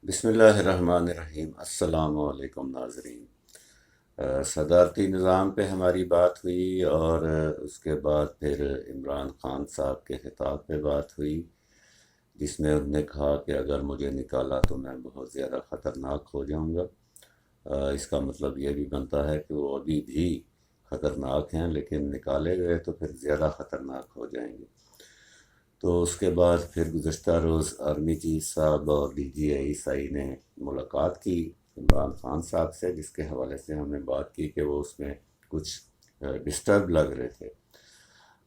بسم اللہ الرحمن الرحیم۔ السلام علیکم ناظرین۔ صدارتی نظام پہ ہماری بات ہوئی اور اس کے بعد پھر عمران خان صاحب کے خطاب پہ بات ہوئی، جس میں انہوں نے کہا کہ اگر مجھے نکالا تو میں بہت زیادہ خطرناک ہو جاؤں گا۔ اس کا مطلب یہ بھی بنتا ہے کہ وہ ابھی بھی خطرناک ہیں، لیکن نکالے گئے تو پھر زیادہ خطرناک ہو جائیں گے۔ تو اس کے بعد پھر گزشتہ روز آرمی چیف صاحب اور D G I S I نے ملاقات کی عمران خان صاحب سے، جس کے حوالے سے ہم نے بات کی کہ وہ اس میں کچھ ڈسٹرب لگ رہے تھے،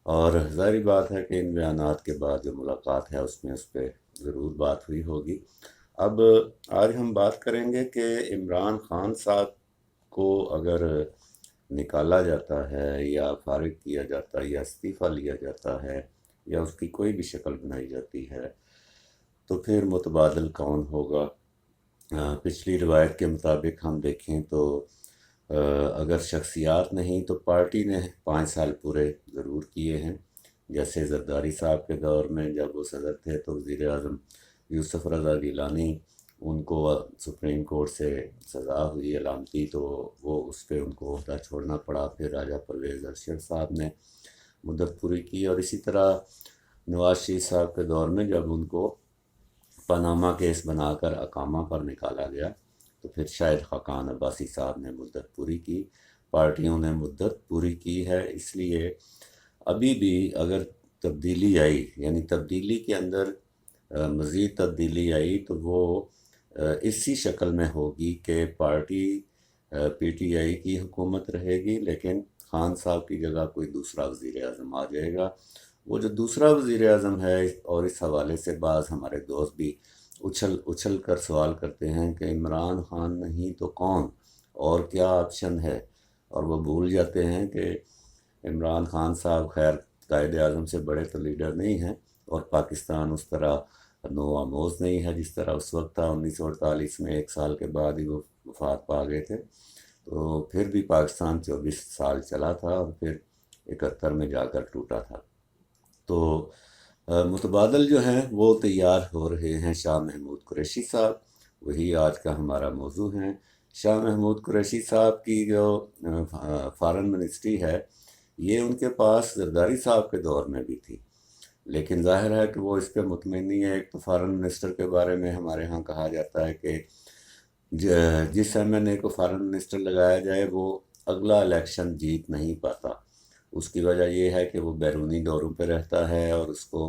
اور ظاہری بات ہے کہ ان بیانات کے بعد جو ملاقات ہے اس میں اس پہ ضرور بات ہوئی ہوگی۔ اب آج ہم بات کریں گے کہ عمران خان صاحب کو اگر نکالا جاتا ہے یا فارغ کیا جاتا ہے یا استعفیٰ لیا جاتا ہے یا اس کی کوئی بھی شکل بنائی جاتی ہے تو پھر متبادل کون ہوگا۔ پچھلی روایت کے مطابق ہم دیکھیں تو اگر شخصیات نہیں تو پارٹی نے 5 سال پورے ضرور کیے ہیں۔ جیسے زرداری صاحب کے دور میں جب وہ صدر تھے تو وزیر اعظم یوسف رضا گیلانی، ان کو سپریم کورٹ سے سزا ہوئی علامتی، تو وہ اس پہ ان کو عہدہ چھوڑنا پڑا۔ پھر راجہ پرویز ارشد صاحب نے مدت پوری کی، اور اسی طرح نواز شریف صاحب کے دور میں جب ان کو پاناما کیس بنا کر اقامہ پر نکالا گیا تو پھر شاہد خاقان عباسی صاحب نے مدت پوری کی، پارٹیوں نے مدت پوری کی ہے۔ اس لیے ابھی بھی اگر تبدیلی آئی، یعنی تبدیلی کے اندر مزید تبدیلی آئی، تو وہ اسی شکل میں ہوگی کہ پارٹی پی ٹی آئی کی حکومت رہے گی، لیکن خان صاحب کی جگہ کوئی دوسرا وزیر اعظم آ جائے گا۔ وہ جو دوسرا وزیر اعظم ہے، اور اس حوالے سے بعض ہمارے دوست بھی اچھل کر سوال کرتے ہیں کہ عمران خان نہیں تو کون اور کیا آپشن ہے، اور وہ بھول جاتے ہیں کہ عمران خان صاحب خیر قائد اعظم سے بڑے تو لیڈر نہیں ہیں، اور پاکستان اس طرح نو آموز نہیں ہے جس طرح اس وقت تھا۔ 1948 میں 1 سال کے بعد ہی وہ وفات پا گئے تھے، تو پھر بھی پاکستان 24 سال چلا تھا اور پھر 71 میں جا کر ٹوٹا تھا۔ تو متبادل جو ہیں وہ تیار ہو رہے ہیں۔ شاہ محمود قریشی صاحب، وہی آج کا ہمارا موضوع ہیں۔ شاہ محمود قریشی صاحب کی جو فارن منسٹری ہے، یہ ان کے پاس زرداری صاحب کے دور میں بھی تھی، لیکن ظاہر ہے کہ وہ اس پہ مطمئن نہیں ہے۔ ایک تو فارن منسٹر کے بارے میں ہمارے ہاں کہا جاتا ہے کہ جس ایم این اے کو فارن منسٹر لگایا جائے وہ اگلا الیکشن جیت نہیں پاتا۔ اس کی وجہ یہ ہے کہ وہ بیرونی دوروں پہ رہتا ہے اور اس کو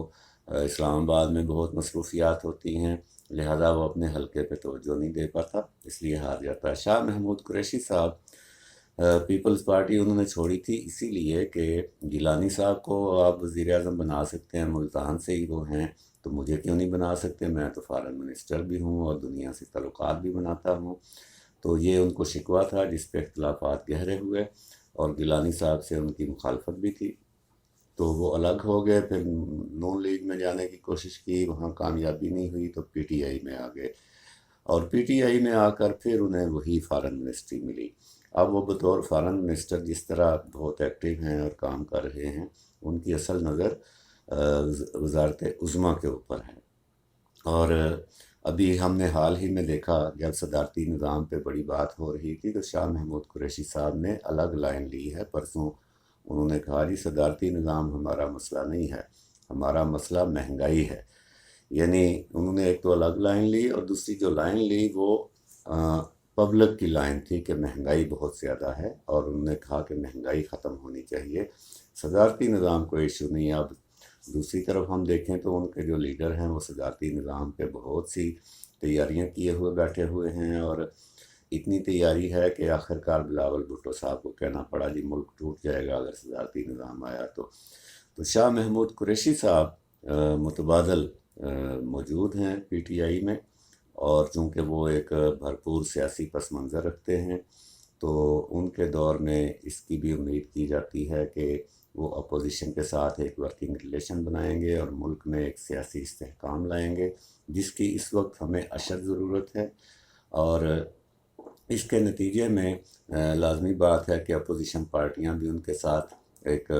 اسلام آباد میں بہت مصروفیات ہوتی ہیں، لہذا وہ اپنے حلقے پہ توجہ نہیں دے پاتا، اس لیے ہار جاتا ہے۔ شاہ محمود قریشی صاحب پیپلز پارٹی انہوں نے چھوڑی تھی اسی لیے کہ گیلانی صاحب کو آپ وزیر اعظم بنا سکتے ہیں، ملتان سے ہی وہ ہیں، تو مجھے کیوں نہیں بنا سکتے، میں تو فارن منسٹر بھی ہوں اور دنیا سے تعلقات بھی بناتا ہوں۔ تو یہ ان کو شکوہ تھا، جس پہ اختلافات گہرے ہوئے، اور گیلانی صاحب سے ان کی مخالفت بھی تھی، تو وہ الگ ہو گئے۔ پھر نون لیگ میں جانے کی کوشش کی، وہاں کامیابی نہیں ہوئی تو پی ٹی آئی میں آ گئے، اور پی ٹی آئی میں آ کر پھر انہیں وہی فارن منسٹری ملی۔ اب وہ بطور فارن منسٹر جس طرح بہت ایکٹیو ہیں اور کام کر رہے ہیں، ان کی اصل نظر وزارت عظمیٰ کے اوپر ہے۔ اور ابھی ہم نے حال ہی میں دیکھا جب صدارتی نظام پہ بڑی بات ہو رہی تھی تو شاہ محمود قریشی صاحب نے الگ لائن لی ہے۔ پرسوں انہوں نے کہا جی صدارتی نظام ہمارا مسئلہ نہیں ہے، ہمارا مسئلہ مہنگائی ہے۔ یعنی انہوں نے ایک تو الگ لائن لی، اور دوسری جو لائن لی وہ پبلک کی لائن تھی کہ مہنگائی بہت زیادہ ہے، اور انہوں نے کہا کہ مہنگائی ختم ہونی چاہیے، صدارتی نظام کوئی ایشو نہیں ہے۔ اب دوسری طرف ہم دیکھیں تو ان کے جو لیڈر ہیں وہ صدارتی نظام پہ بہت سی تیاریاں کیے ہوئے بیٹھے ہوئے ہیں، اور اتنی تیاری ہے کہ آخرکار بلاول بھٹو صاحب کو کہنا پڑا جی ملک ٹوٹ جائے گا اگر صدارتی نظام آیا تو شاہ محمود قریشی صاحب متبادل موجود ہیں پی ٹی آئی میں، اور چونکہ وہ ایک بھرپور سیاسی پس منظر رکھتے ہیں تو ان کے دور میں اس کی بھی امید کی جاتی ہے کہ وہ اپوزیشن کے ساتھ ایک ورکنگ ریلیشن بنائیں گے اور ملک میں ایک سیاسی استحکام لائیں گے، جس کی اس وقت ہمیں اشد ضرورت ہے۔ اور اس کے نتیجے میں لازمی بات ہے کہ اپوزیشن پارٹیاں بھی ان کے ساتھ ایک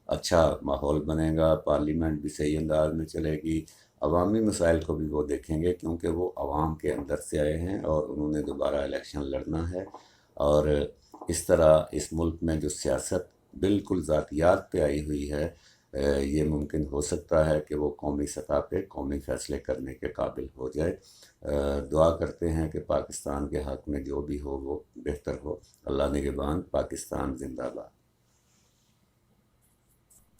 اچھا ماحول بنے گا، پارلیمنٹ بھی صحیح انداز میں چلے گی، عوامی مسائل کو بھی وہ دیکھیں گے، کیونکہ وہ عوام کے اندر سے آئے ہیں اور انہوں نے دوبارہ الیکشن لڑنا ہے۔ اور اس طرح اس ملک میں جو سیاست بالکل ذاتیات پہ آئی ہوئی ہے، یہ ممکن ہو سکتا ہے کہ وہ قومی سطح پہ قومی فیصلے کرنے کے قابل ہو جائے۔ دعا کرتے ہیں کہ پاکستان کے حق میں جو بھی ہو وہ بہتر ہو۔ اللہ نگہبان۔ پاکستان زندہ باد۔